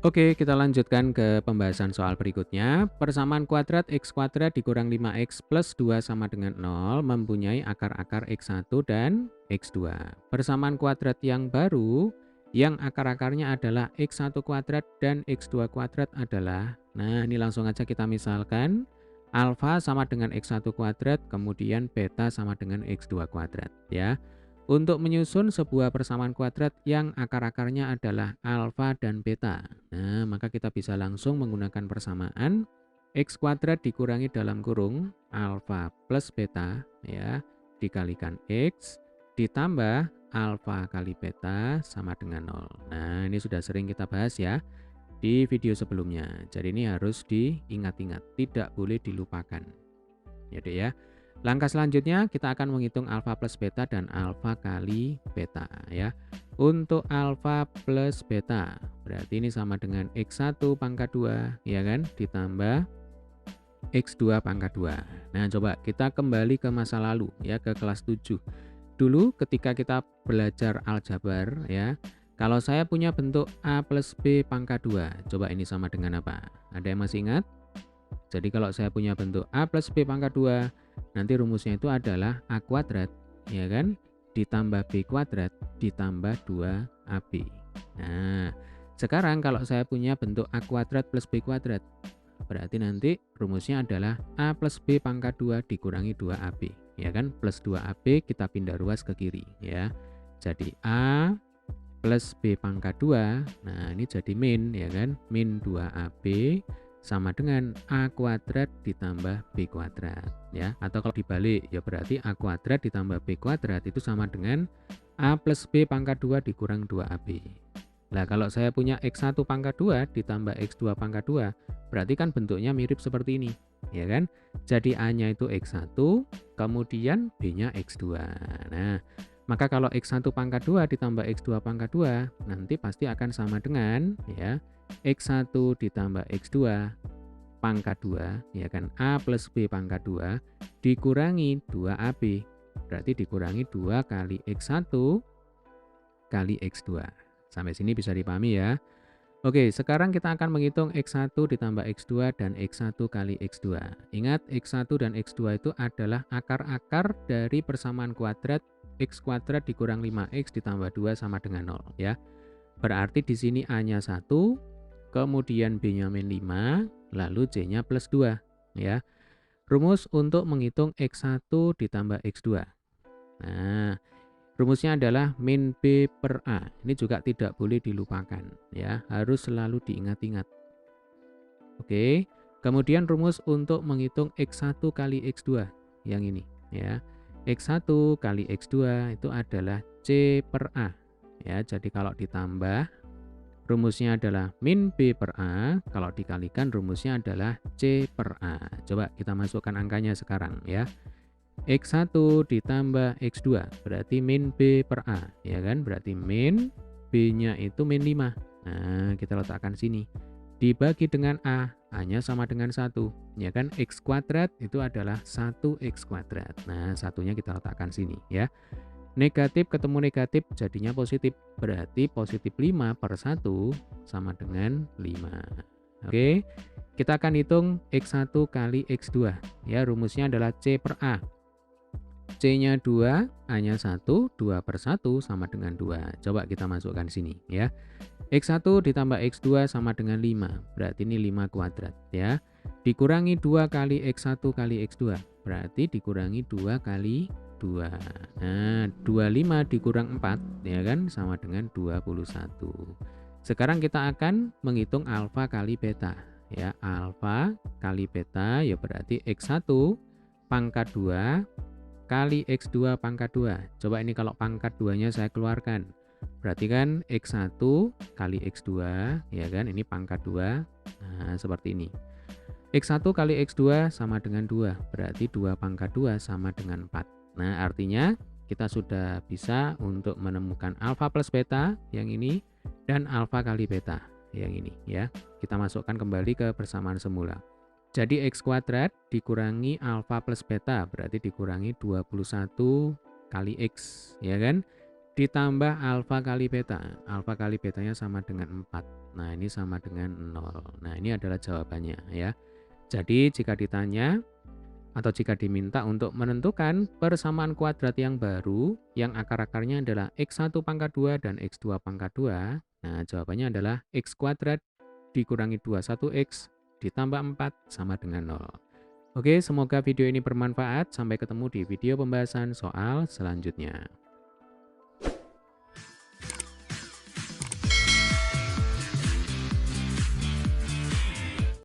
Oke, kita lanjutkan ke pembahasan soal berikutnya. Persamaan kuadrat x kuadrat dikurang 5x plus 2 sama dengan 0 mempunyai akar-akar x1 dan x2. Persamaan kuadrat yang baru yang akar-akarnya adalah x1 kuadrat dan x2 kuadrat adalah, nah ini langsung aja kita misalkan, alfa sama dengan x1 kuadrat, kemudian beta sama dengan x2 kuadrat ya. Untuk menyusun sebuah persamaan kuadrat yang akar-akarnya adalah alfa dan beta. Nah, maka kita bisa langsung menggunakan persamaan x kuadrat dikurangi dalam kurung alfa plus beta ya, dikalikan x ditambah alfa kali beta sama dengan 0. Nah, ini sudah sering kita bahas ya di video sebelumnya. Jadi ini harus diingat-ingat, tidak boleh dilupakan. Ya, Dek ya. Langkah selanjutnya kita akan menghitung alfa plus beta dan alfa kali beta ya. Untuk alfa plus beta berarti ini sama dengan x1 pangkat 2 ya kan, ditambah x2 pangkat 2. Nah, coba kita kembali ke masa lalu ya, ke kelas 7. Dulu ketika kita belajar aljabar ya, kalau saya punya bentuk a plus b pangkat 2, coba ini sama dengan apa? Ada yang masih ingat? Jadi kalau saya punya bentuk a plus b pangkat 2, nanti rumusnya itu adalah a kuadrat, ya kan? Ditambah b kuadrat, ditambah 2ab. Nah, sekarang kalau saya punya bentuk a kuadrat plus b kuadrat, berarti nanti rumusnya adalah a plus b pangkat 2 dikurangi 2ab. Ya kan? Plus 2ab kita pindah ruas ke kiri, ya. Jadi a plus b pangkat 2, nah ini jadi min, ya kan? Min 2ab sama dengan a kuadrat ditambah b kuadrat ya, atau kalau dibalik ya berarti a kuadrat ditambah b kuadrat itu sama dengan a plus b pangkat 2 dikurang 2ab. Nah, kalau saya punya x1 pangkat 2 ditambah x2 pangkat 2, berarti kan bentuknya mirip seperti ini ya kan, jadi a-nya itu x1 kemudian b-nya x2. Nah, maka kalau x1 pangkat 2 ditambah x2 pangkat 2 nanti pasti akan sama dengan ya x1 ditambah x2 pangkat 2 ya kan, a plus b pangkat 2 dikurangi 2ab, berarti dikurangi 2 kali x1 kali x2. Sampai sini bisa dipahami ya. Oke, sekarang kita akan menghitung x1 ditambah x2 dan x1 kali x2. Ingat, x1 dan x2 itu adalah akar-akar dari persamaan kuadrat x kuadrat dikurang 5x ditambah 2 sama dengan 0 ya. Berarti di sini a-nya 1, kemudian b-nya min 5, lalu c-nya plus 2 ya. Rumus untuk menghitung x1 ditambah x2. Nah, rumusnya adalah min b per a. Ini juga tidak boleh dilupakan ya, harus selalu diingat-ingat. Oke, kemudian rumus untuk menghitung x1 kali x2 yang ini ya. x1 kali x2 itu adalah c per a ya. Jadi kalau ditambah rumusnya adalah min b per a, kalau dikalikan rumusnya adalah c per a. Coba kita masukkan angkanya sekarang ya. X1 ditambah X2 berarti min B per A ya kan, berarti min B-nya itu min 5. Nah, kita letakkan sini dibagi dengan A-nya sama dengan 1 ya kan, X kuadrat itu adalah 1X kuadrat. Nah, satunya kita letakkan sini ya. Negatif ketemu negatif jadinya positif, berarti positif 5 per 1 sama dengan 5. Oke, kita akan hitung X1 kali X2 ya, rumusnya adalah C per A. C-nya 2, A-nya 1, 2 per 1 sama dengan 2. Coba kita masukkan sini ya. X1 ditambah X2 sama dengan 5, berarti ini 5 kuadrat ya. Dikurangi 2 kali X1 kali X2, berarti dikurangi 2 kali 2. Nah, 25 dikurang 4 ya kan, sama dengan 21. Sekarang kita akan menghitung alfa kali beta ya. Alfa kali beta ya berarti X1 pangkat 2 kali X2 pangkat 2. Coba ini kalau pangkat 2-nya saya keluarkan. Berarti kan X1 kali X2, ya kan? Ini pangkat 2. Nah, seperti ini. X1 kali X2 sama dengan 2. Berarti 2 pangkat 2 sama dengan 4. Nah, artinya kita sudah bisa untuk menemukan alfa plus beta yang ini dan alfa kali beta yang ini ya. Kita masukkan kembali ke persamaan semula. Jadi X kuadrat dikurangi alfa plus beta berarti dikurangi 21 kali X ya kan, ditambah alfa kali beta. Alfa kali betanya sama dengan 4. Nah, ini sama dengan 0. Nah, ini adalah jawabannya ya. Jadi, jika ditanya atau jika diminta untuk menentukan persamaan kuadrat yang baru yang akar-akarnya adalah x1 pangkat 2 dan x2 pangkat 2, nah jawabannya adalah x kuadrat dikurangi 21x ditambah 4 sama dengan 0. Oke, semoga video ini bermanfaat. Sampai ketemu di video pembahasan soal selanjutnya.